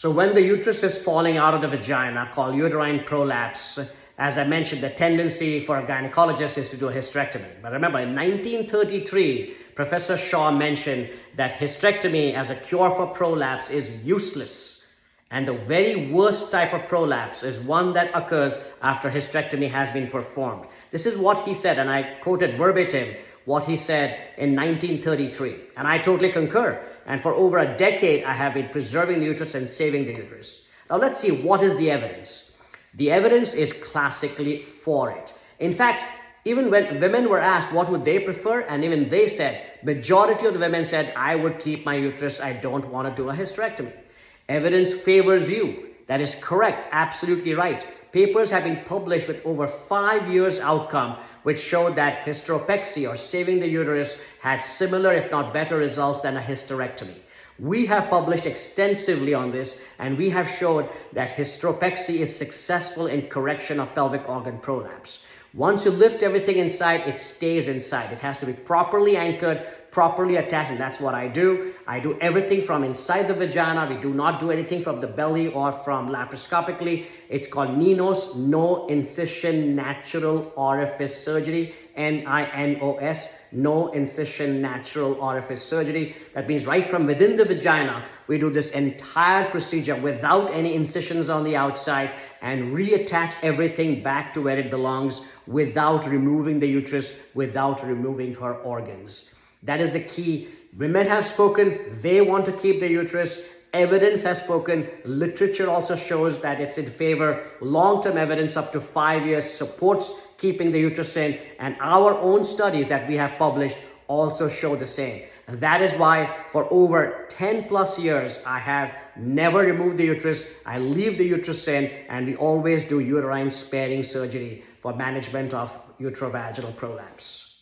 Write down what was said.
So when the uterus is falling out of the vagina, called uterine prolapse, as I mentioned, the tendency for a gynecologist is to do a hysterectomy. But remember, in 1933, Professor Shaw mentioned that hysterectomy as a cure for prolapse is useless. And the very worst type of prolapse is one that occurs after hysterectomy has been performed. This is what he said, and I quoted verbatim what he said in 1933. And I totally concur. And for over a decade, I have been preserving the uterus and saving the uterus. Now let's see, what is the evidence? The evidence is classically for it. In fact, even when women were asked what would they prefer, and even they said, majority of the women said, I would keep my uterus, I don't want to do a hysterectomy. Evidence favors you. That is correct, absolutely right. Papers have been published with over 5 years outcome, which showed that hysteropexy or saving the uterus had similar, if not better results than a hysterectomy. We have published extensively on this, and we have showed that hysteropexy is successful in correction of pelvic organ prolapse. Once you lift everything inside, it stays inside. It has to be properly anchored, properly attached, and that's what I do. I do everything from inside the vagina. We do not do anything from the belly or from laparoscopically. It's called NINOS, no incision natural orifice surgery, NINOS, no incision natural orifice surgery. That means right from within the vagina, we do this entire procedure without any incisions on the outside and reattach everything back to where it belongs without removing the uterus, without removing her organs. That is the key. Women have spoken, they want to keep the uterus. Evidence has spoken. Literature also shows that it's in favor. Long-term evidence up to 5 years supports keeping the uterus in, and our own studies that we have published also show the same. That is why for over 10 plus years, I have never removed the uterus. I leave the uterus in, and we always do uterine sparing surgery for management of uterovaginal prolapse.